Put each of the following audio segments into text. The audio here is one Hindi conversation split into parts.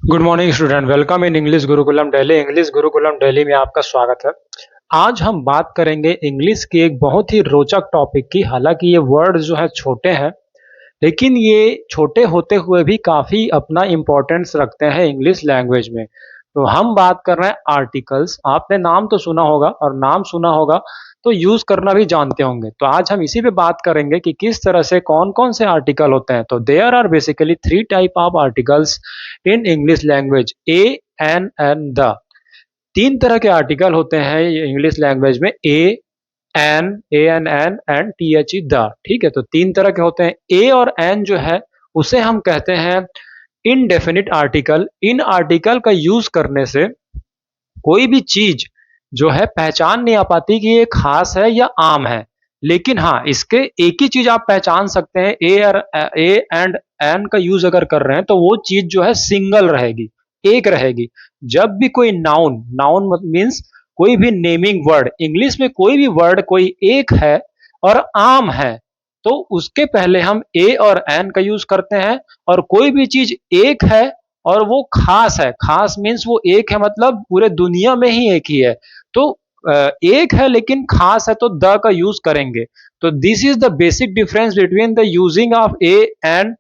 Good morning student, welcome in English Gurukulam Delhi. English Gurukulam Delhi में आपका स्वागत है। आज हम बात करेंगे इंग्लिश के एक बहुत ही रोचक टॉपिक की। हालांकि ये वर्ड जो है छोटे हैं, लेकिन ये छोटे होते हुए भी काफ़ी अपना इम्पोर्टेंस रखते हैं इंग्लिश लैंग्वेज में। तो हम बात कर रहे हैं आर्टिकल्स। आपने नाम तो सुना होगा, और नाम सुना होगा तो यूज़ करना भी जानते होंगे। तो आज हम इसी पे बात करेंगे कि किस तरह से कौन-कौन से आर्टिकल होते हैं। तो there are basically 3 type of articles in English language, a, an and the. 3 तरह के आर्टिकल होते हैं इंग्लिश लैंग्वेज में, a, an, a an an and T H E the. ठीक है, तो 3 तरह के होते हैं। ए और एन जो है उसे हम कहते हैं इनडेफिनिट आर्टिकल। इन आर्टिकल का यूज करने से कोई भी चीज जो है पहचान नहीं आ पाती कि ये खास है या आम है। लेकिन हाँ, इसके एक ही चीज आप पहचान सकते हैं, ए और ए एंड एन का यूज अगर कर रहे हैं तो वो चीज जो है सिंगल रहेगी, एक रहेगी। जब भी कोई नाउन, नाउन मीन्स कोई भी नेमिंग वर्ड, इंग्लिश में कोई भी वर्ड कोई एक है और आम है, तो उसके पहले हम ए और एन का यूज करते हैं। और कोई भी चीज एक है और वो खास है, खास मीन्स वो एक है मतलब पूरे दुनिया में ही एक ही है, तो एक है लेकिन खास है तो द का यूज करेंगे। तो this is the basic difference between the using of A and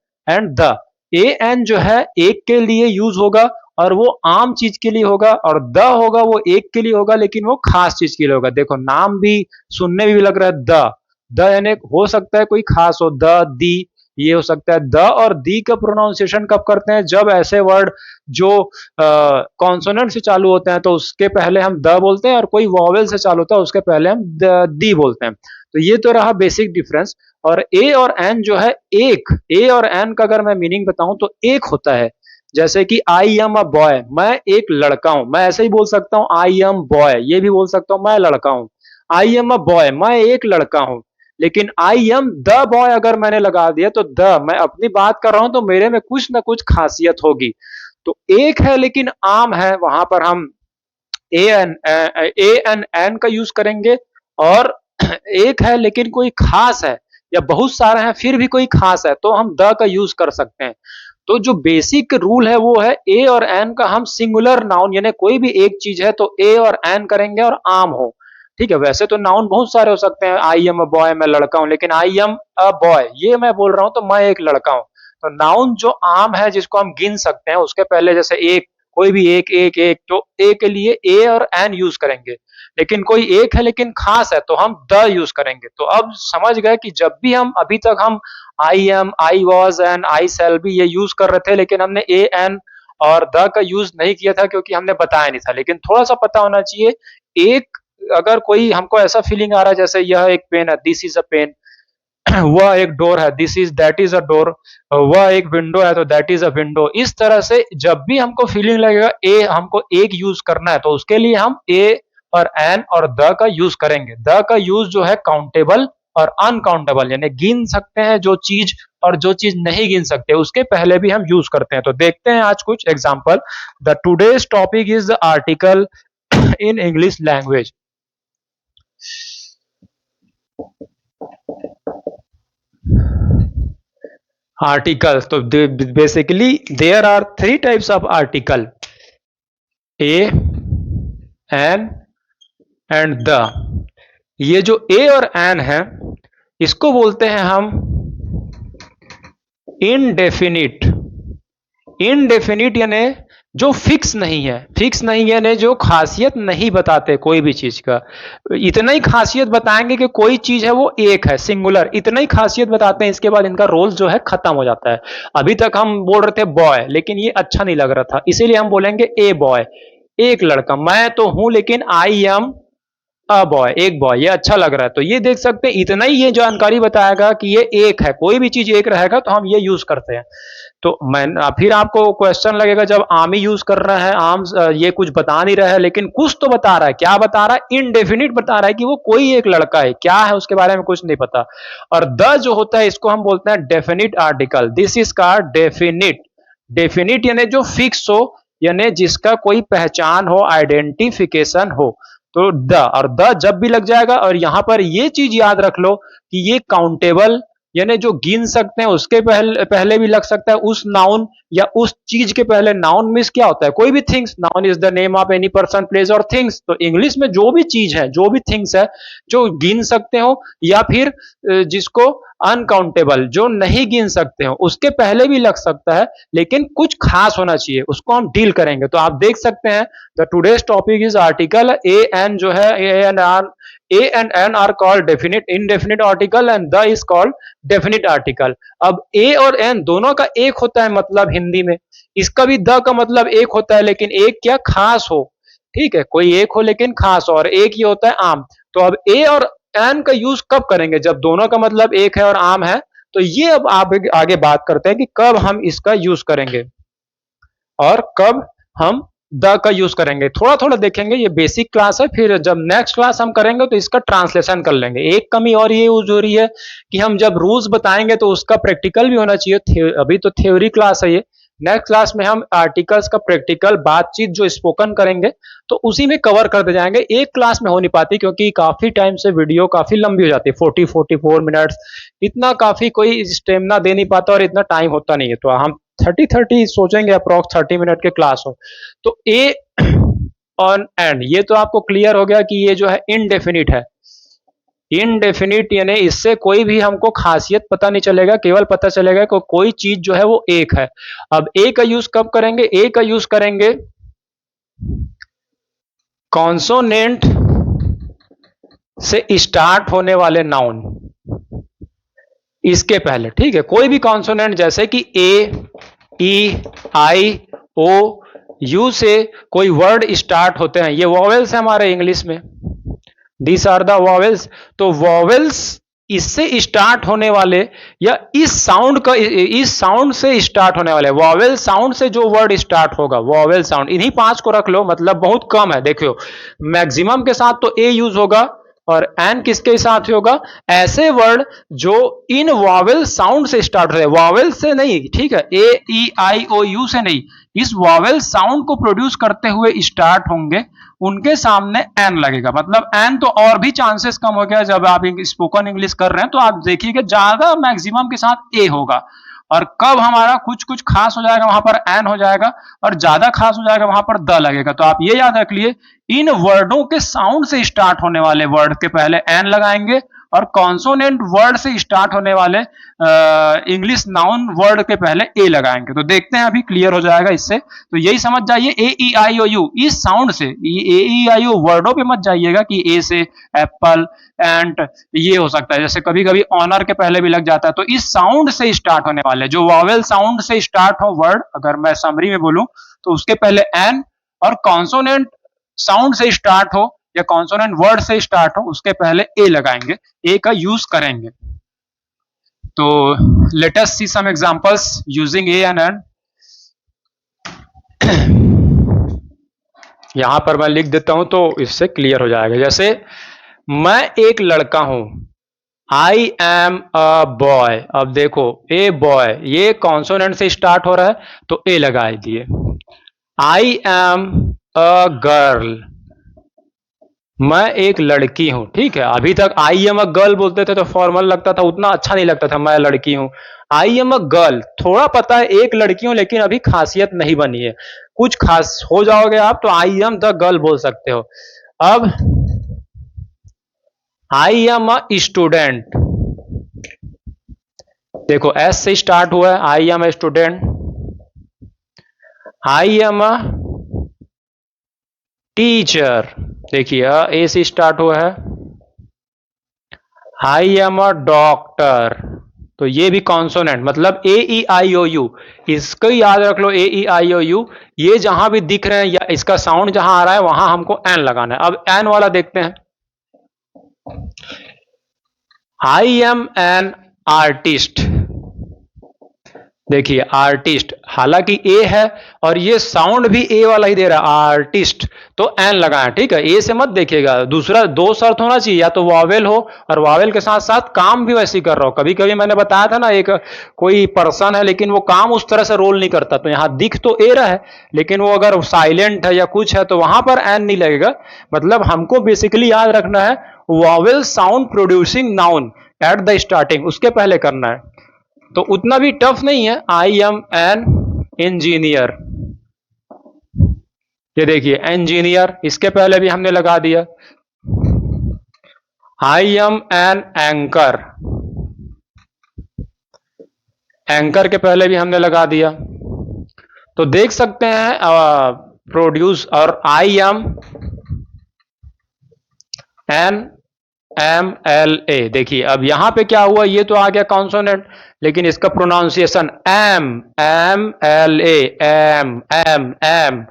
the. A N जो है एक के लिए यूज होगा और वो आम चीज के लिए होगा, और द होगा वो एक के लिए होगा लेकिन वो खास चीज के लिए होगा। देखो नाम भी सुनने में भी लग रहा है द यानी हो सकता है कोई खास हो, द, दी, ये हो सकता है। द और दी का प्रोनाउंसिएशन कब करते हैं? जब ऐसे वर्ड जो कॉन्सोनेंट से चालू होते हैं तो उसके पहले हम द बोलते हैं, और कोई वॉवेल से चालू होता है उसके पहले हम दी बोलते हैं। तो ये तो रहा बेसिक डिफरेंस। और ए और एन जो है एक, ए और एन का अगर मैं मीनिंग बताऊं तो एक होता है। जैसे कि आई एम अ बॉय, मैं एक लड़का हूं। मैं ऐसे ही बोल सकता हूं आई एम बॉय, ये भी बोल सकता हूं मैं लड़का हूं। आई एम अ बॉय, मैं एक लड़का हूं। लेकिन आई एम द बॉय अगर मैंने लगा दिया तो द, मैं अपनी बात कर रहा हूं तो मेरे में कुछ ना कुछ खासियत होगी। तो एक है लेकिन आम है, वहां पर हम ए एन का यूज करेंगे। और एक है लेकिन कोई खास है, या बहुत सारे हैं फिर भी कोई खास है, तो हम द का यूज कर सकते हैं। तो जो बेसिक रूल है वो है ए और एन का हम सिंगुलर नाउन, यानी कोई भी एक चीज है तो ए और एन करेंगे और आम हो। ठीक है, वैसे तो नाउन बहुत सारे हो सकते हैं, आई एम अ बॉय, मैं लड़का हूं, लेकिन आई एम अ बॉय ये मैं बोल रहा हूं तो मैं एक लड़का हूं। तो नाउन जो आम है जिसको हम गिन सकते हैं उसके पहले जैसे एक, कोई भी एक एक एक, तो ए के लिए ए और एन यूज करेंगे। लेकिन कोई एक है लेकिन खास है तो हम द यूज करेंगे। तो अब समझ गए कि जब भी हम अभी तक हम I am, I was and I shall be ये यूज कर रहे थे, लेकिन हमने ए एन और द का यूज नहीं किया था क्योंकि हमने बताया नहीं था। लेकिन थोड़ा सा पता होना चाहिए, एक अगर कोई हमको ऐसा फीलिंग आ रहा है जैसे यह एक पेन है, दिस इज अ पेन, वह एक डोर है, this is that is a door, वह एक विंडो है तो दैट इज अ विंडो। इस तरह से जब भी हमको फीलिंग लगेगा ए हमको एक यूज करना है तो उसके लिए हम ए और एन और द का यूज करेंगे। द का यूज जो है काउंटेबल और अनकाउंटेबल, यानी गिन सकते हैं जो चीज और जो चीज नहीं गिन सकते उसके पहले भी हम यूज करते हैं। तो देखते हैं आज कुछ example. The today's topic is the article in English language. Article, तो basically there are 3 types of article, A, an and the. ये जो ए और एन है इसको बोलते हैं हम इनडेफिनिट। इनडेफिनिट यानी जो फिक्स नहीं है, फिक्स नहीं यानी जो खासियत नहीं बताते कोई भी चीज का। इतना ही खासियत बताएंगे कि कोई चीज है वो एक है, सिंगुलर, इतना ही खासियत बताते हैं, इसके बाद इनका रोल जो है खत्म हो जाता है। अभी तक हम बोल रहे थे बॉय, लेकिन ये अच्छा नहीं लग रहा था, इसीलिए हम बोलेंगे ए बॉय, एक लड़का। मैं तो हूं लेकिन आई एम अ बॉय, एक बॉय, ये अच्छा लग रहा है। तो ये देख सकते हैं, इतना ही ये जानकारी बताएगा कि ये एक है, कोई भी चीज एक रहेगा तो हम ये यूज करते हैं। तो मैं फिर आपको क्वेश्चन लगेगा जब आम ही यूज कर रहा है, आम ये कुछ बता नहीं रहा है लेकिन कुछ तो बता रहा है। क्या बता रहा है? इनडेफिनिट बता रहा है कि वो कोई एक लड़का है, क्या है उसके बारे में कुछ नहीं पता। और द जो होता है इसको हम बोलते हैं डेफिनिट आर्टिकल। दिस इज का डेफिनिट। डेफिनिट यानी जो फिक्स हो, यानी जिसका कोई पहचान हो, आइडेंटिफिकेशन हो। तो द, और द जब भी लग जाएगा, और यहां पर ये चीज याद रख लो कि ये काउंटेबल यानी जो गिन सकते हैं उसके पहले भी लग सकता है उस नाउन या उस चीज के पहले। नाउन मीन्स क्या होता है? कोई भी things. Noun is the name of any person, place और थिंग्स। तो इंग्लिश में जो भी चीज है, जो भी थिंग्स है, जो गिन सकते हो या फिर जिसको अनकाउंटेबल, जो नहीं गिन सकते हो, उसके पहले भी लग सकता है, लेकिन कुछ खास होना चाहिए, उसको हम डील करेंगे। तो आप देख सकते हैं the today's topic is article A N, जो है A and N are called definite indefinite article and the is called definite article. अब ए और एन दोनों का एक होता है मतलब हिंदी में, इसका भी द का मतलब एक होता है, लेकिन एक क्या खास हो, ठीक है, कोई एक हो लेकिन खास हो, और एक ही होता है आम। तो अब ए और एन का यूज कब करेंगे? जब दोनों का मतलब एक है और आम है। तो ये अब आप आगे बात करते हैं कि कब हम इसका यूज करेंगे और कब हम द का यूज करेंगे। थोड़ा थोड़ा देखेंगे, ये बेसिक क्लास है, फिर जब नेक्स्ट क्लास हम करेंगे तो इसका ट्रांसलेशन कर लेंगे। एक कमी और ये यूज हो रही है कि हम जब रूल्स बताएंगे तो उसका प्रैक्टिकल भी होना चाहिए। अभी तो थ्योरी क्लास है ये, नेक्स्ट क्लास में हम आर्टिकल्स का प्रैक्टिकल बातचीत जो स्पोकन करेंगे तो उसी में कवर करते जाएंगे। एक क्लास में हो नहीं पाती क्योंकि काफी टाइम से वीडियो काफी लंबी हो जाती है, 40-44 मिनट्स, इतना काफी कोई स्टेमिना दे नहीं पाता और इतना टाइम होता नहीं है। तो हम 30-30 सोचेंगे, अप्रोक्स 30 मिनट के क्लास हो। तो ए ऑन एंड, ये तो आपको क्लियर हो गया कि ये जो है इनडेफिनिट है। इनडेफिनिट यानी इससे कोई भी हमको खासियत पता नहीं चलेगा, केवल पता चलेगा कि कोई चीज जो है वो एक है। अब ए का यूज कब करेंगे? ए का यूज करेंगे कॉन्सोनेंट से स्टार्ट होने वाले नाउन, इसके पहले, ठीक है, कोई भी कॉन्सोनेंट जैसे कि ए, ई, आई, ओ, यू से कोई वर्ड स्टार्ट होते हैं, ये वॉवेल्स है हमारे इंग्लिश में, दिस आर द वॉवेल्स। तो वॉवेल्स इससे स्टार्ट होने वाले या इस साउंड से स्टार्ट होने वाले, वॉवेल साउंड से जो वर्ड स्टार्ट होगा, वॉवेल साउंड, इन्हीं 5 को रख लो, मतलब बहुत कम है। देखो मैक्सिमम के साथ तो ए यूज होगा और एन किसके साथ होगा? ऐसे वर्ड जो इन वॉवेल साउंड से स्टार्ट होते हैं, वॉवेल से नहीं, ठीक है, ए, ई, आई, ओ, यू से नहीं, इस वॉवेल साउंड को प्रोड्यूस करते हुए स्टार्ट होंगे, उनके सामने एन लगेगा। मतलब एन तो और भी चांसेस कम हो गया, जब आप स्पोकन इंग्लिश कर रहे हैं तो आप देखिएगा ज्यादा मैक्सिमम के साथ ए होगा, और कब हमारा कुछ कुछ खास हो जाएगा वहां पर एन हो जाएगा, और ज्यादा खास हो जाएगा वहां पर द लगेगा। तो आप ये याद रख लिए, इन वर्डों के साउंड से स्टार्ट होने वाले वर्ड के पहले एन लगाएंगे, और कॉन्सोनेंट वर्ड से स्टार्ट होने वाले इंग्लिश नाउन वर्ड के पहले ए लगाएंगे। तो देखते हैं, अभी क्लियर हो जाएगा इससे। तो यही समझ जाइए, ए, ई, आई, ओ, यू, इस साउंड से, ए, ई, आई, ओ वर्डों पे मत जाइएगा कि ए से एप्पल, एंट, ये हो सकता है, जैसे कभी कभी ऑनर के पहले भी लग जाता है। तो इस साउंड से स्टार्ट होने वाले, जो वॉवेल साउंड से स्टार्ट हो वर्ड, अगर मैं समरी में बोलूं तो उसके पहले एन, और कॉन्सोनेंट साउंड से स्टार्ट हो या कॉन्सोनेंट वर्ड से स्टार्ट हो उसके पहले ए लगाएंगे, ए का यूज करेंगे। तो let us see some examples using A and N. यहां पर मैं लिख देता हूं तो इससे क्लियर हो जाएगा। जैसे मैं एक लड़का हूं, आई एम अ बॉय। अब देखो ए बॉय, ये कॉन्सोनेंट से स्टार्ट हो रहा है तो ए लगा दिए। आई एम अ गर्ल, मैं एक लड़की हूं, ठीक है। अभी तक आई एम अ गर्ल बोलते थे तो फॉर्मल लगता था, उतना अच्छा नहीं लगता था, मैं लड़की हूं। आई एम अ गर्ल, थोड़ा पता है एक लड़की हूं, लेकिन अभी खासियत नहीं बनी है, कुछ खास हो जाओगे आप तो आई एम द गर्ल बोल सकते हो। अब आई एम अ स्टूडेंट, देखो एस से स्टार्ट हुआ है, I am a student. I am a teacher, देखिए ए से स्टार्ट हुआ है। आई एम अ डॉक्टर, तो ये भी कॉन्सोनेंट, मतलब ए, ई, आई, ओ, यू, इसको याद रख लो, ए, ई, आई, ओ, यू, ये जहां भी दिख रहे हैं या इसका साउंड जहां आ रहा है वहां हमको एन लगाना है। अब एन वाला देखते हैं। आई एम एन आर्टिस्ट, देखिए आर्टिस्ट, हालांकि ए है और ये साउंड भी ए वाला ही दे रहा है आर्टिस्ट, तो एन लगाएं, ठीक है। ए से मत देखिएगा, दूसरा दो शर्त होना चाहिए, या तो वावेल हो और वावेल के साथ साथ काम भी वैसे ही कर रहा हो। कभी कभी मैंने बताया था ना, एक कोई पर्सन है लेकिन वो काम उस तरह से रोल नहीं करता, तो यहां दिख तो ए रहा है लेकिन वो अगर साइलेंट है या कुछ है तो वहां पर एन नहीं लगेगा। मतलब हमको बेसिकली याद रखना है Wavell sound producing noun, at the starting, उसके पहले करना है, तो उतना भी टफ नहीं है। आई एम एन इंजीनियर, ये देखिए इंजीनियर, इसके पहले भी हमने लगा दिया। आई एम एन एंकर, एंकर के पहले भी हमने लगा दिया। तो देख सकते हैं प्रोड्यूस और I am an M L A, देखिए अब यहां पे क्या हुआ, ये तो आ गया कॉन्सोनेंट, लेकिन इसका pronunciation M M L A, M M M,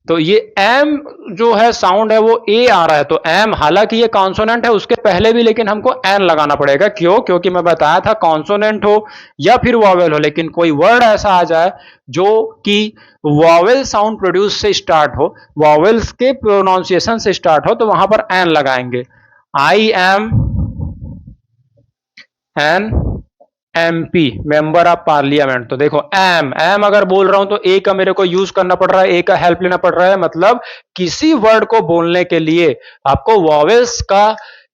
तो ये एम जो है साउंड है वो ए आ रहा है, तो एम हालांकि ये कॉन्सोनेंट है उसके पहले भी, लेकिन हमको एन लगाना पड़ेगा। क्यों? क्योंकि मैं बताया था कॉन्सोनेंट हो या फिर वॉवेल हो, लेकिन कोई वर्ड ऐसा आ जाए जो कि वॉवेल साउंड प्रोड्यूस से स्टार्ट हो, वॉवेल्स के प्रोनाउंसिएशन से स्टार्ट हो, तो वहां पर एन लगाएंगे। I am an MP, member of parliament, तो देखो एम एम अगर बोल रहा हूं तो ए का मेरे को यूज करना पड़ रहा है, ए का हेल्प लेना पड़ रहा है, मतलब किसी वर्ड को बोलने के लिए आपको वॉवेल्स का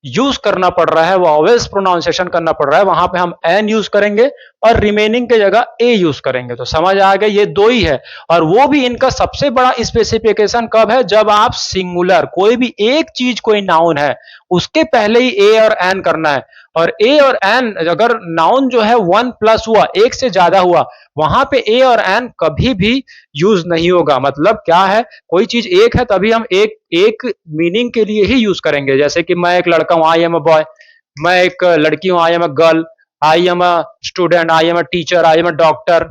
यूज करना पड़ रहा है, वॉवेल्स प्रोनाउंसिएशन करना पड़ रहा है, वहां पे हम एन यूज करेंगे और रिमेनिंग की जगह ए यूज करेंगे। तो समझ आ गया, ये दो ही है, और वो भी इनका सबसे बड़ा स्पेसिफिकेशन कब है, जब आप सिंगुलर कोई भी एक चीज, कोई नाउन है, उसके पहले ही ए और एन करना है। और ए और एन अगर नाउन जो है वन प्लस हुआ, एक से ज्यादा हुआ, वहां पे ए और एन कभी भी यूज नहीं होगा। मतलब क्या है, कोई चीज एक है तभी हम एक एक मीनिंग के लिए ही यूज करेंगे। जैसे कि मैं एक लड़का हूं, आई एम अ बॉय, मैं एक लड़की हूं, I am a girl, I am a student, I am a teacher, I am a doctor,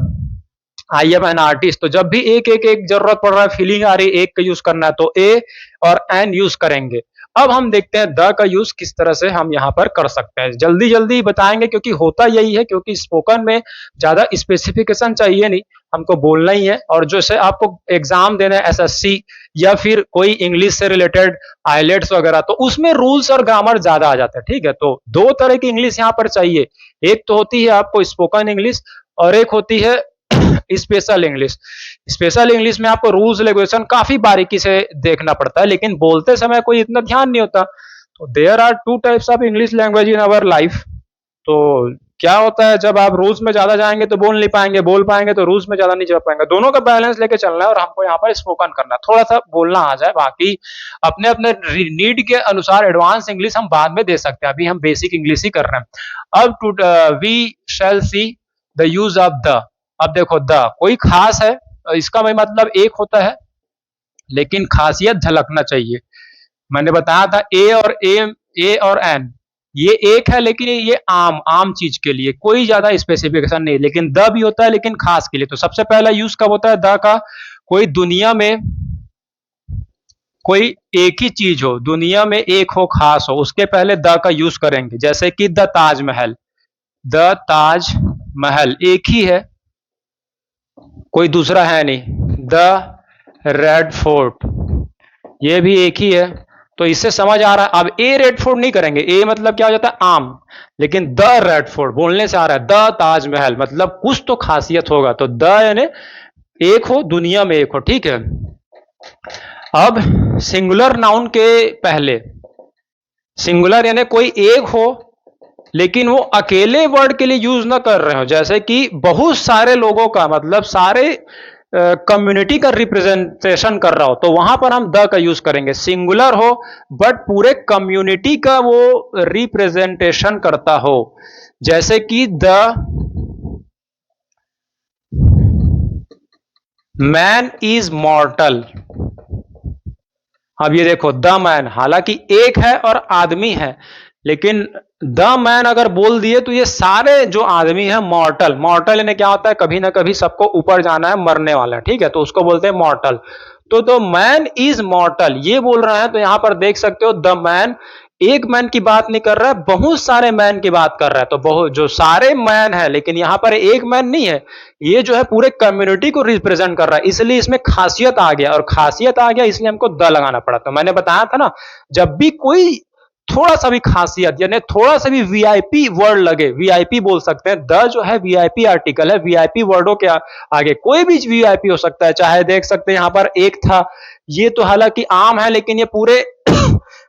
I am an artist. तो जब भी एक एक एक जरूरत पड़ रहा है, फीलिंग आ रही है, एक का यूज करना है, तो ए और एन यूज करेंगे। अब हम देखते हैं द का यूज किस तरह से हम यहां पर कर सकते हैं, जल्दी जल्दी बताएंगे, क्योंकि होता यही है, क्योंकि स्पोकन में ज्यादा स्पेसिफिकेशन चाहिए नहीं, हमको बोलना ही है। और जैसे आपको एग्जाम देना है एसएससी या फिर कोई इंग्लिश से रिलेटेड आइलेट्स वगैरह, तो उसमें रूल्स और ग्रामर ज्यादा आ जाता है, ठीक है। तो दो तरह की इंग्लिश यहां पर चाहिए, एक तो होती है आपको स्पोकन इंग्लिश और एक होती है स्पेशल इंग्लिश। स्पेशल इंग्लिश में आपको रूल्स रेगुलेशन काफी बारीकी से देखना पड़ता है, लेकिन बोलते समय कोई इतना ध्यान नहीं होता। तो there are two types of English language in our life. तो क्या होता है, जब आप रूल्स में ज्यादा जाएंगे तो बोल नहीं पाएंगे, बोल पाएंगे तो रूल्स में ज्यादा नहीं जा पाएंगे। दोनों का बैलेंस लेके चलना है, और हमको यहाँ पर स्पोकन करना है, थोड़ा सा बोलना आ जाए, बाकी अपने अपने नीड के अनुसार एडवांस इंग्लिश हम बाद में दे सकते हैं, अभी हम बेसिक इंग्लिश ही कर रहे हैं। अब to we shall see the use of the. अब देखो द कोई खास है, इसका भाई मतलब एक होता है, लेकिन खासियत झलकना चाहिए। मैंने बताया था ए और एन, ये एक है, लेकिन ये आम आम चीज के लिए कोई ज्यादा स्पेसिफिकेशन नहीं, लेकिन द भी होता है, लेकिन खास के लिए। तो सबसे पहला यूज कब होता है द का, कोई दुनिया में कोई एक ही चीज हो, दुनिया में एक हो, खास हो, उसके पहले द का यूज करेंगे। जैसे कि द ताजमहल, द ताज महल एक ही है, कोई दूसरा है नहीं। द रेड फोर्ट, ये भी एक ही है, तो इससे समझ आ रहा है। अब ए रेड फोर्ट नहीं करेंगे, ए मतलब क्या हो जाता है आम, लेकिन द रेड फोर्ट बोलने से आ रहा है द ताजमहल, मतलब कुछ तो खासियत होगा। तो द यानी एक हो, दुनिया में एक हो, ठीक है। अब सिंगुलर नाउन के पहले, सिंगुलर यानी कोई एक हो लेकिन वो अकेले वर्ड के लिए यूज ना कर रहे हो, जैसे कि बहुत सारे लोगों का, मतलब सारे कम्युनिटी का रिप्रेजेंटेशन कर रहा हो, तो वहां पर हम द का यूज करेंगे। सिंगुलर हो बट पूरे कम्युनिटी का वो रिप्रेजेंटेशन करता हो, जैसे कि द मैन इज मॉर्टल। अब ये देखो द मैन, हालांकि एक है और आदमी है, लेकिन द मैन अगर बोल दिए तो ये सारे जो आदमी है मॉर्टल, मॉर्टल यानी क्या होता है, कभी ना कभी सबको ऊपर जाना है, मरने वाला है, ठीक है, तो उसको बोलते हैं मॉर्टल। तो मैन इज मॉर्टल ये बोल रहे हैं, तो यहां पर देख सकते हो द मैन एक मैन की बात नहीं कर रहा है, बहुत सारे मैन की बात कर रहा है। तो बहुत जो सारे मैन है, लेकिन यहां पर एक मैन नहीं है, ये जो है पूरे कम्युनिटी को रिप्रेजेंट कर रहा है, इसलिए इसमें खासियत आ गया, और खासियत आ गया इसलिए हमको द लगाना पड़ा। तो मैंने बताया था ना, जब भी कोई थोड़ा सा भी खासियत यानी थोड़ा सा भी वीआईपी वर्ड लगे, वीआईपी बोल सकते हैं, द जो है वीआईपी आर्टिकल है, वीआईपी वर्डों के आगे कोई भी वीआईपी हो सकता है। चाहे देख सकते हैं यहां पर एक था, ये तो हालांकि आम है, लेकिन ये पूरे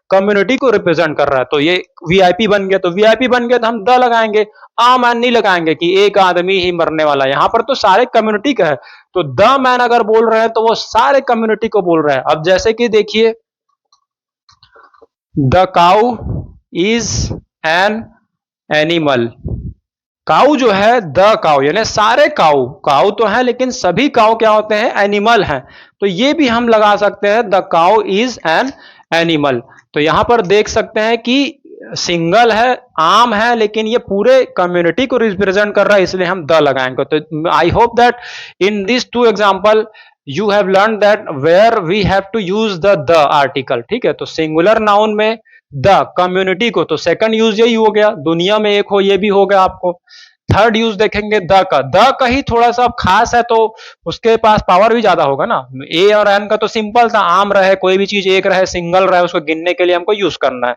कम्युनिटी को रिप्रेजेंट कर रहा है। तो ये वीआईपी बन गया, तो वीआईपी बन गया तो हम द लगाएंगे, आ मैन नहीं लगाएंगे कि एक आदमी ही मरने वाला है। यहां पर तो सारे कम्युनिटी का है, तो द मैन अगर बोल रहे हैं तो वो सारे कम्युनिटी को बोल रहे हैं। अब जैसे कि देखिए, the cow is an animal. Cow जो है, द काऊ यानी सारे काऊ, काऊ तो है लेकिन सभी काऊ क्या होते हैं, एनिमल हैं। तो ये भी हम लगा सकते हैं, the cow is an animal. तो यहां पर देख सकते हैं कि सिंगल है, आम है, लेकिन ये पूरे कम्युनिटी को रिप्रेजेंट कर रहा है, इसलिए हम द लगाएंगे। तो I hope that in this two example you have learn that where we have to use the article. ठीक है, तो सिंगुलर नाउन में द, कम्युनिटी को तो सेकंड यूज यही हो गया, दुनिया में एक हो ये भी हो गया आपको। थर्ड यूज देखेंगे द का ही थोड़ा सा खास है, तो उसके पास पावर भी ज्यादा होगा ना। ए और एन का तो सिंपल था, आम रहे, कोई भी चीज एक रहे, सिंगल रहे, उसको गिनने के लिए हमको यूज करना है।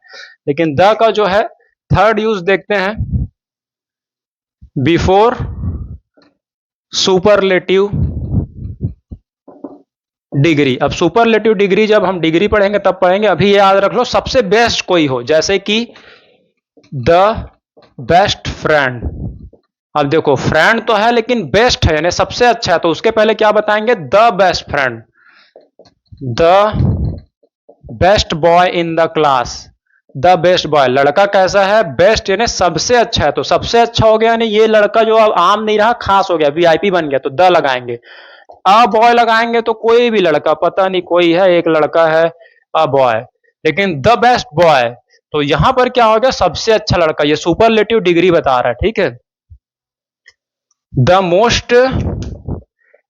लेकिन द का जो है थर्ड यूज देखते हैं, बिफोर सुपरलेटिव डिग्री। अब सुपरलेटिव डिग्री जब हम डिग्री पढ़ेंगे तब पढ़ेंगे, अभी याद रख लो सबसे बेस्ट कोई हो, जैसे कि द बेस्ट फ्रेंड। अब देखो फ्रेंड तो है लेकिन बेस्ट है यानी सबसे अच्छा है, तो उसके पहले क्या बताएंगे, the best friend, the best boy in the class. The best boy, लड़का कैसा है, बेस्ट यानी सबसे अच्छा है, तो सबसे अच्छा हो गया यानी ये लड़का जो अब आम नहीं रहा, खास हो गया, वीआईपी बन गया, तो द लगाएंगे। अ बॉय लगाएंगे तो कोई भी लड़का, पता नहीं कोई है, एक लड़का है अ बॉय, लेकिन द बेस्ट बॉय, तो यहां पर क्या हो गया, सबसे अच्छा लड़का, ये सुपरलेटिव डिग्री बता रहा है। ठीक है, द मोस्ट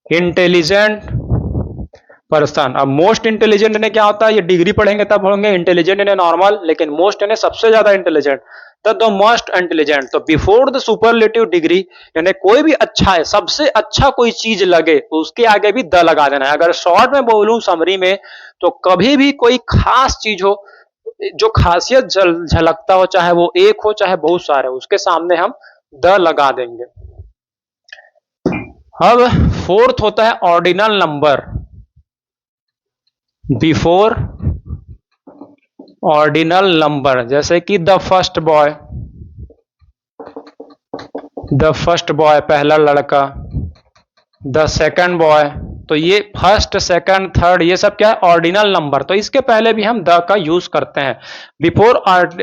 इंटेलिजेंट पर्सन। अब मोस्ट इंटेलिजेंट ने क्या होता है, ये डिग्री पढ़ेंगे तब होंगे, इंटेलिजेंट ने नॉर्मल, लेकिन मोस्ट ने सबसे ज्यादा इंटेलिजेंट, द मोस्ट इंटेलिजेंट। तो बिफोर द सुपरलेटिव डिग्री यानी कोई भी अच्छा है, सबसे अच्छा कोई चीज लगे तो उसके आगे भी द लगा देना है। अगर शॉर्ट में बोलूं समरी में, तो कभी भी कोई खास चीज हो, जो खासियत झलकता हो, चाहे वो एक हो चाहे बहुत सारे, उसके सामने हम द लगा देंगे। अब फोर्थ होता है ordinal number, before ordinal number, जैसे कि the first boy, the first boy पहला लड़का, द सेकंड बॉय, तो ये फर्स्ट सेकंड थर्ड ये सब क्या है, ऑर्डिनल नंबर, तो इसके पहले भी हम द का यूज करते हैं। बिफोर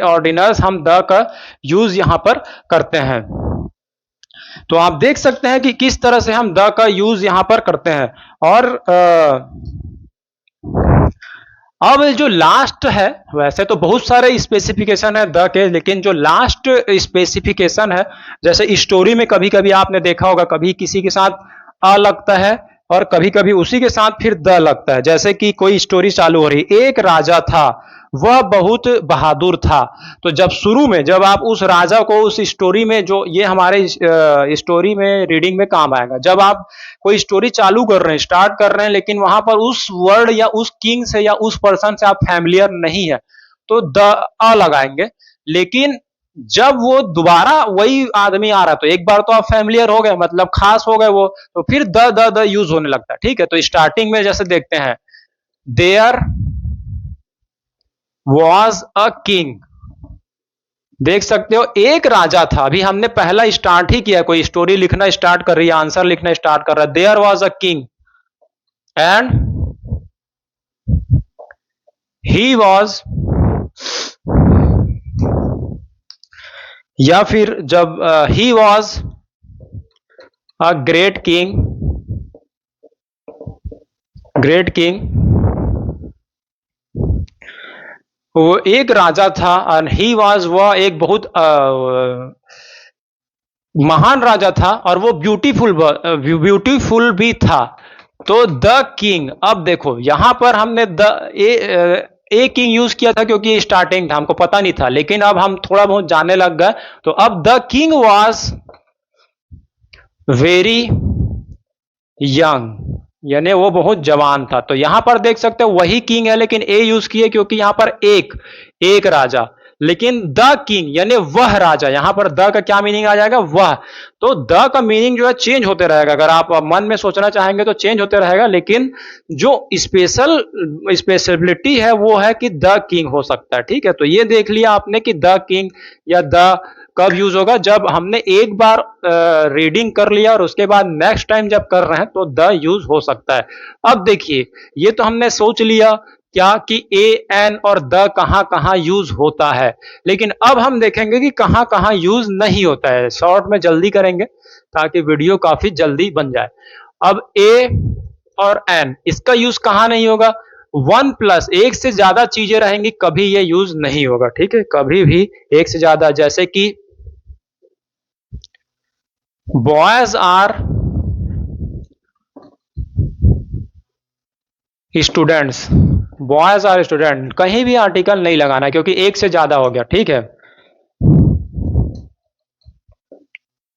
ऑर्डिनल्स हम द का यूज यहां पर करते हैं। तो आप देख सकते हैं कि किस तरह से हम द का यूज यहां पर करते हैं। और अब जो लास्ट है, वैसे तो बहुत सारे स्पेसिफिकेशन है द के, लेकिन जो लास्ट स्पेसिफिकेशन है, जैसे स्टोरी में कभी कभी आपने देखा होगा, कभी किसी के साथ अ लगता है और कभी कभी उसी के साथ फिर द लगता है। जैसे कि कोई स्टोरी चालू हो रही, एक राजा था, वह बहुत बहादुर था, तो जब शुरू में जब आप उस राजा को उस स्टोरी में, जो ये हमारे स्टोरी में रीडिंग में काम आएगा, जब आप कोई स्टोरी चालू कर रहे हैं, स्टार्ट कर रहे हैं, लेकिन वहां पर उस वर्ड या उस किंग से या उस पर्सन से आप फैमिलियर नहीं है, तो द अ लगाएंगे। लेकिन जब वो दोबारा वही आदमी आ रहा है, तो एक बार तो आप फैमिलियर हो गए, मतलब खास हो गए वो, तो फिर द यूज होने लगता है। ठीक है, तो स्टार्टिंग में जैसे देखते हैं, देयर वॉज अ किंग, देख सकते हो एक राजा था, अभी हमने पहला स्टार्ट ही किया, कोई स्टोरी लिखना स्टार्ट कर रही है, आंसर लिखना स्टार्ट कर रहा है, there was a king and he was, या फिर जब he was a great king, great king, वो एक राजा था, एंड ही वॉज, वह एक बहुत महान राजा था, और वो ब्यूटीफुल भी था, तो द किंग। अब देखो यहां पर हमने ए किंग यूज किया था क्योंकि स्टार्टिंग था, हमको पता नहीं था, लेकिन अब हम थोड़ा बहुत जानने लग गए, तो अब the king was very young, यानी वो बहुत जवान था। तो यहां पर देख सकते हो वही किंग है, लेकिन ए यूज किए क्योंकि यहां पर एक राजा, लेकिन द किंग यानी वह राजा, यहां पर द का क्या मीनिंग आ जाएगा, वह। तो द का मीनिंग जो है चेंज होते रहेगा, अगर आप मन में सोचना चाहेंगे तो चेंज होते रहेगा, लेकिन जो स्पेशलिटी है वो है कि द किंग हो सकता है। ठीक है, तो ये देख लिया आपने कि द किंग या द कब यूज होगा, जब हमने एक बार रीडिंग कर लिया और उसके बाद नेक्स्ट टाइम जब कर रहे हैं तो द यूज हो सकता है। अब देखिए, ये तो हमने सोच लिया क्या कि ए एन और द कहां कहां यूज होता है, लेकिन अब हम देखेंगे कि कहां कहां यूज नहीं होता है। शॉर्ट में जल्दी करेंगे ताकि वीडियो काफी जल्दी बन जाए। अब ए और एन इसका यूज कहां नहीं होगा, वन प्लस एक से ज्यादा चीजें रहेंगी कभी ये यूज नहीं होगा। ठीक है, कभी भी एक से ज्यादा, जैसे कि boys are students, boys are student, कहीं भी आर्टिकल नहीं लगाना क्योंकि एक से ज्यादा हो गया। ठीक है,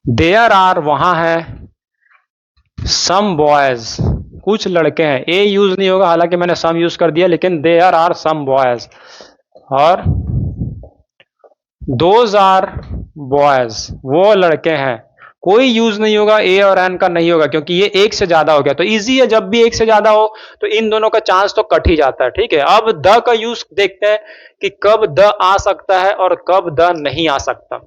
देयर आर वहां है, सम बॉयज कुछ लड़के हैं, ए यूज नहीं होगा, हालांकि मैंने सम यूज कर दिया, लेकिन देयर आर सम बॉयज, और दोज आर बॉयज वो लड़के हैं, कोई यूज नहीं होगा, ए और एन का नहीं होगा क्योंकि ये एक से ज्यादा हो गया। तो इजी है, जब भी एक से ज्यादा हो तो इन दोनों का चांस तो कट ही जाता है। ठीक है, अब द का यूज देखते हैं कि कब द आ सकता है और कब द नहीं आ सकता।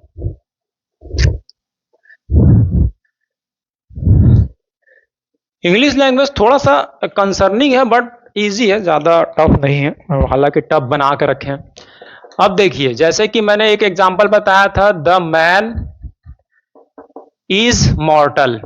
इंग्लिश लैंग्वेज थोड़ा सा कंसर्निंग है बट इजी है, ज्यादा टफ नहीं है, हालांकि टफ बना के रखे हैं। अब देखिए, जैसे कि मैंने एक एग्जांपल बताया था, द मैन इज मॉर्टल।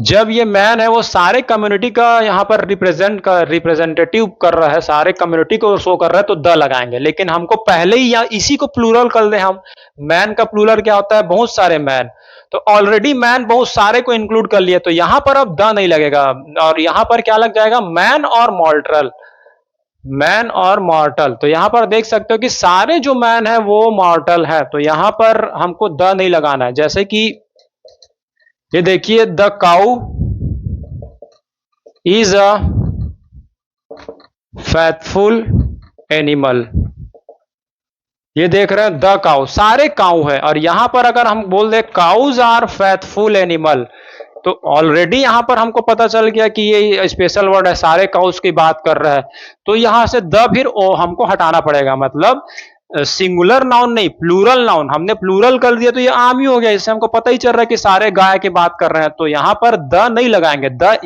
जब ये मैन है वो सारे कम्युनिटी का यहां पर रिप्रेजेंटेटिव कर रहा है, सारे कम्युनिटी को शो कर रहा है, तो द लगाएंगे। लेकिन हमको पहले ही या इसी को प्लूरल कर दें हम, मैन का प्लूरल क्या होता है, बहुत सारे मैन, तो ऑलरेडी मैन बहुत सारे को इंक्लूड कर लिया, तो यहां पर अब द नहीं लगेगा, और यहां पर क्या लग जाएगा, मैन और मॉर्टल, मैन और मॉर्टल। तो यहां पर देख सकते हो कि सारे जो मैन है वो मॉर्टल है, तो यहां पर हमको द नहीं लगाना है। जैसे कि ये देखिए, the cow is a faithful animal, ये देख रहे हैं द काउ, सारे काउ है, और यहां पर अगर हम बोल दे काउज आर फैथफुल एनिमल, तो ऑलरेडी यहां पर हमको पता चल गया कि ये स्पेशल वर्ड है, सारे काउस की बात कर रहा है, तो यहां से द फिर हमको हटाना पड़ेगा, मतलब सिंगुलर नाउन नहीं, प्लूरल नाउन, हमने प्लूरल कर दिया तो ये आम ही हो गया, इससे हमको पता ही चल रहा है कि सारे गाय की बात कर रहे हैं, तो यहां पर द नहीं लगाएंगे। द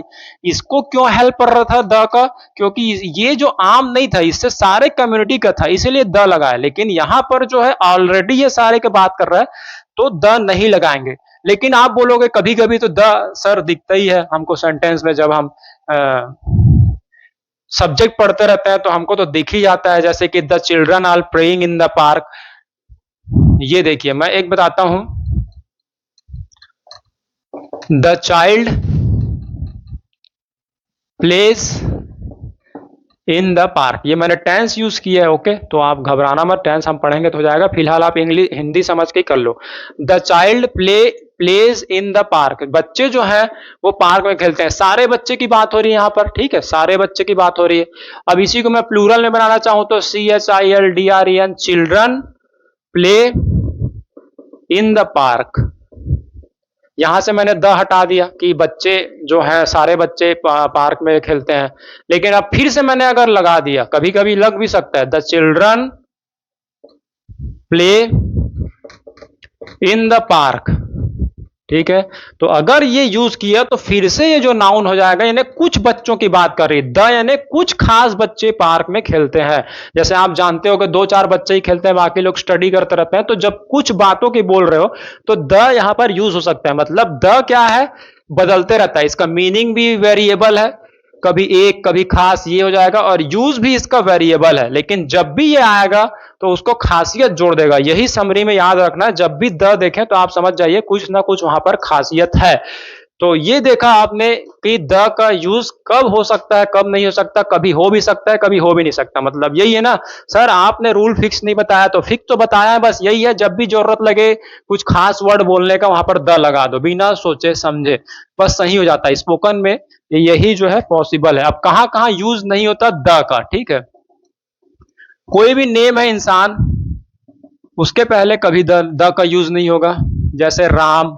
इसको क्यों हेल्प कर रहा था द का, क्योंकि ये जो आम नहीं था, इससे सारे कम्युनिटी का था, इसीलिए द लगाया, लेकिन यहां पर जो है ऑलरेडी ये सारे की बात कर रहा है तो द नहीं लगाएंगे। लेकिन आप बोलोगे कभी कभी तो द सर दिखता ही है हमको सेंटेंस में, जब हम सब्जेक्ट पढ़ते रहते हैं तो हमको तो दिख ही जाता है, जैसे कि the children are playing in the park. ये देखिए, मैं एक बताता हूं, the child plays in the park, ये मैंने टेंस यूज किया है। ओके, तो आप घबराना मत, टेंस हम पढ़ेंगे तो हो जाएगा, फिलहाल आप इंग्लिश हिंदी समझ के कर लो। The child plays in the park, बच्चे जो है वो पार्क में खेलते हैं, सारे बच्चे की बात हो रही है यहां पर। ठीक है, सारे बच्चे की बात हो रही है। अब इसी को मैं प्लूरल में बनाना चाहूं तो CHILDREN, children play in the park, यहां से मैंने द हटा दिया कि बच्चे जो है सारे बच्चे पार्क में खेलते हैं, लेकिन अब फिर से मैंने अगर लगा दिया, कभी कभी लग भी सकता है, the children play in the park. ठीक है, तो अगर ये यूज किया तो फिर से ये जो नाउन हो जाएगा, यानी कुछ बच्चों की बात कर रही, द यानी कुछ खास बच्चे पार्क में खेलते हैं। जैसे आप जानते हो कि 2-4 बच्चे ही खेलते हैं, बाकी लोग स्टडी करते रहते हैं, तो जब कुछ बातों की बोल रहे हो तो द यहां पर यूज हो सकता है। मतलब द क्या है, बदलते रहता है, इसका मीनिंग भी वेरिएबल है, कभी एक कभी खास, ये हो जाएगा, और यूज भी इसका वेरिएबल है, लेकिन जब भी ये आएगा तो उसको खासियत जोड़ देगा। यही समरी में याद रखना है, जब भी द देखें तो आप समझ जाइए कुछ ना कुछ वहां पर खासियत है। तो ये देखा आपने कि द का यूज कब हो सकता है, कब नहीं हो सकता, कभी हो भी सकता है, कभी हो भी नहीं सकता। मतलब यही है ना सर, आपने रूल फिक्स नहीं बताया, तो फिक्स तो बताया है, बस यही है, जब भी जरूरत लगे कुछ खास वर्ड बोलने का वहां पर द लगा दो, बिना सोचे समझे, बस सही हो जाता है। स्पोकन में यही जो है पॉसिबल है। अब कहां कहां यूज नहीं होता द का, ठीक है, कोई भी नेम है इंसान, उसके पहले कभी द का यूज नहीं होगा। जैसे राम,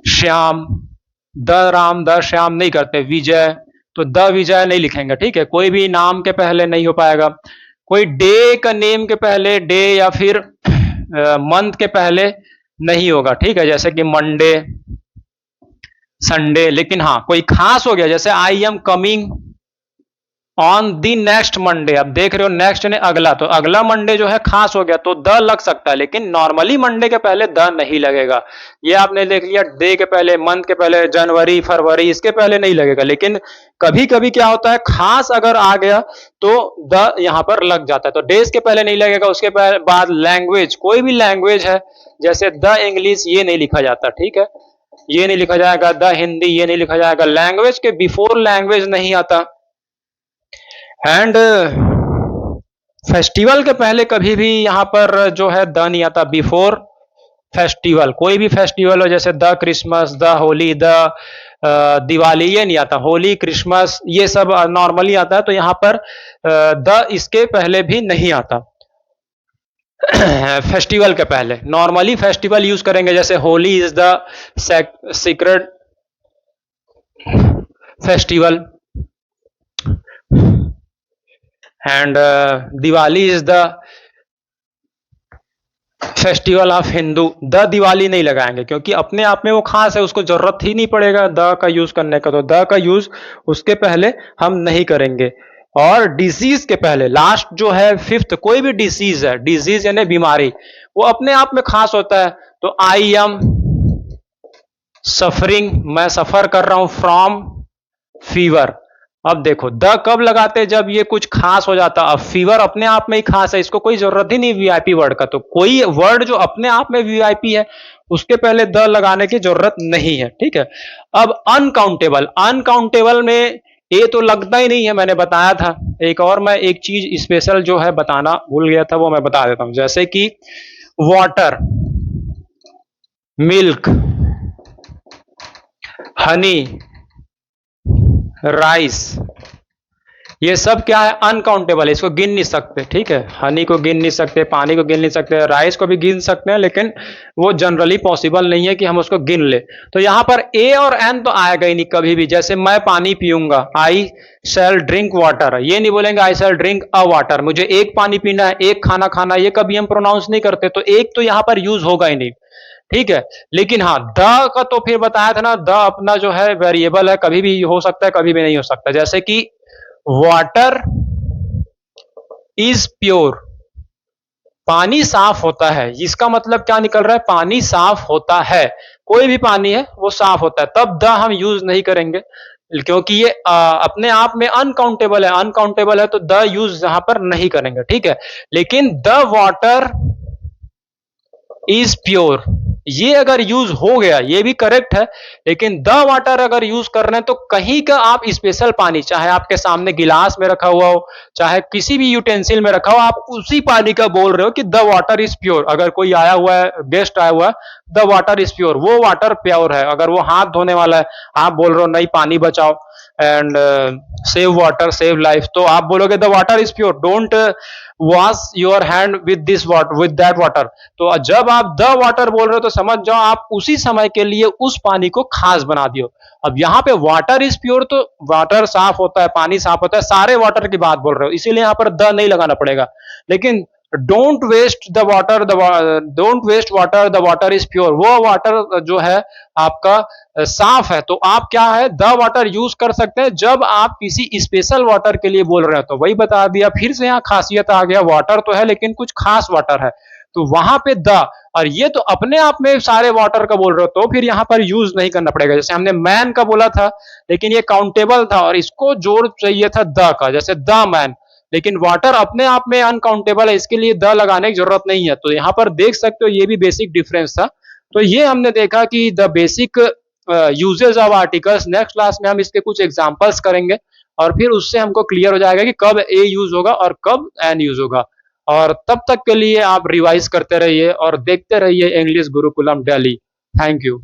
श्याम, द राम द श्याम नहीं करते। विजय, तो द विजय नहीं लिखेंगे, ठीक है। कोई भी नाम के पहले नहीं हो पाएगा। कोई डे का नेम के पहले डे या फिर मंथ के पहले नहीं होगा, ठीक है। जैसे कि मंडे, संडे। लेकिन हाँ कोई खास हो गया, जैसे I am coming on the next Monday. अब देख रहे हो नेक्स्ट ने अगला, तो अगला मंडे जो है खास हो गया तो द लग सकता है, लेकिन नॉर्मली मंडे के पहले द नहीं लगेगा। ये आपने देख लिया, डे के पहले, मंथ के पहले, जनवरी, फरवरी, इसके पहले नहीं लगेगा। लेकिन कभी कभी क्या होता है, खास अगर आ गया तो द यहां पर लग जाता है। तो डेज के पहले नहीं लगेगा। उसके बाद लैंग्वेज, कोई भी लैंग्वेज है, जैसे द इंग्लिश, ये नहीं लिखा जाता, ठीक है। ये नहीं लिखा जाएगा। द हिंदी, ये नहीं लिखा जाएगा। लैंग्वेज के बिफोर लैंग्वेज नहीं आता। एंड फेस्टिवल के पहले कभी भी यहां पर जो है द नहीं आता। बिफोर फेस्टिवल, कोई भी फेस्टिवल हो, जैसे the Christmas, the Holi, the Diwali, ये नहीं आता। होली, क्रिसमस, ये सब नॉर्मली आता है, तो यहां पर द इसके पहले भी नहीं आता। फेस्टिवल के पहले नॉर्मली फेस्टिवल यूज करेंगे, जैसे Holi is the secret festival and Diwali is the festival of Hindu. The Diwali नहीं लगाएंगे क्योंकि अपने आप में वो खास है, उसको जरूरत ही नहीं पड़ेगा द का यूज करने का, तो द का यूज उसके पहले हम नहीं करेंगे। और डिजीज के पहले, लास्ट जो है फिफ्थ, कोई भी डिजीज है, डिजीज यानी बीमारी, वो अपने आप में खास होता है। तो आई एम सफरिंग, मैं सफर कर रहा हूं, फ्रॉम फीवर। अब देखो द कब लगाते, जब ये कुछ खास हो जाता। अब फीवर अपने आप में ही खास है, इसको कोई जरूरत ही नहीं वीआईपी वर्ड का। तो कोई वर्ड जो अपने आप में वीआईपी है उसके पहले द लगाने की जरूरत नहीं है, ठीक है। अब अनकाउंटेबल, अनकाउंटेबल में ए तो लगता ही नहीं है, मैंने बताया था। एक और मैं एक चीज स्पेशल जो है बताना भूल गया था, वो मैं बता देता हूं। जैसे कि वाटर, मिल्क, हनी, राइस, ये सब क्या है, अनकाउंटेबल है, इसको गिन नहीं सकते, ठीक है। हनी को गिन नहीं सकते, पानी को गिन नहीं सकते, राइस को भी गिन सकते हैं, लेकिन वो जनरली पॉसिबल नहीं है कि हम उसको गिन ले। तो यहां पर ए और एन तो आएगा ही नहीं कभी भी। जैसे मैं पानी पीऊंगा, आई शैल ड्रिंक वाटर, ये नहीं बोलेंगे आई शैल ड्रिंक अ वाटर। मुझे एक पानी पीना है, एक खाना खाना, ये कभी हम प्रोनाउंस नहीं करते, तो एक तो यहां पर यूज होगा ही नहीं, ठीक है। लेकिन हाँ द का तो फिर बताया था ना, द अपना जो है वेरिएबल है, कभी भी हो सकता है, कभी भी नहीं हो सकता। जैसे कि वाटर इज प्योर, पानी साफ होता है, इसका मतलब क्या निकल रहा है, पानी साफ होता है। कोई भी पानी है वो साफ होता है, तब द हम यूज नहीं करेंगे क्योंकि ये अपने आप में अनकाउंटेबल है। अनकाउंटेबल है तो द यूज यहां पर नहीं करेंगे, ठीक है। लेकिन द वाटर इज प्योर, ये अगर यूज हो गया, ये भी करेक्ट है। लेकिन द वाटर अगर यूज कर रहे हैं तो कहीं का आप स्पेशल पानी, चाहे आपके सामने गिलास में रखा हुआ हो, चाहे किसी भी यूटेंसिल में रखा हो, आप उसी पानी का बोल रहे हो कि द वाटर इज प्योर। अगर कोई आया हुआ है, गेस्ट आया हुआ है, द वाटर इज प्योर, वो वाटर प्योर है। अगर वो हाथ धोने वाला है, आप बोल रहे हो नहीं पानी बचाओ and save water save life, तो आप बोलोगे the water is pure, don't wash your hand with this water, with that water. तो जब आप द वाटर बोल रहे हो तो समझ जाओ आप उसी समय के लिए उस पानी को खास बना दियो। अब यहाँ पे वाटर इज प्योर, तो वाटर साफ होता है, पानी साफ होता है, सारे वाटर की बात बोल रहे हो, इसीलिए यहाँ पर द नहीं लगाना पड़ेगा। लेकिन don't waste the water, don't waste water, the water is pure, वो वाटर जो है आपका साफ है, तो आप क्या है द वाटर यूज कर सकते हैं जब आप किसी स्पेशल वाटर के लिए बोल रहे हैं। तो वही बता दिया, फिर से यहाँ खासियत आ गया, वाटर तो है लेकिन कुछ खास वाटर है, तो वहां पे द, और ये तो अपने आप में सारे वाटर का बोल रहे हो, तो फिर यहां पर यूज नहीं करना पड़ेगा। जैसे हमने मैन का बोला था लेकिन ये काउंटेबल था और इसको जोड़ चाहिए था द का, जैसे द मैन। लेकिन वाटर अपने आप में अनकाउंटेबल है, इसके लिए द लगाने की जरूरत नहीं है। तो यहां पर देख सकते हो ये भी बेसिक डिफरेंस था। तो ये हमने देखा कि the basic uses of articles. Next class में हम इसके कुछ एग्जांपल्स करेंगे और फिर उससे हमको क्लियर हो जाएगा कि कब ए यूज होगा और कब एन यूज होगा। और तब तक के लिए आप रिवाइज करते रहिए और देखते रहिए English Gurukulam Delhi. Thank you.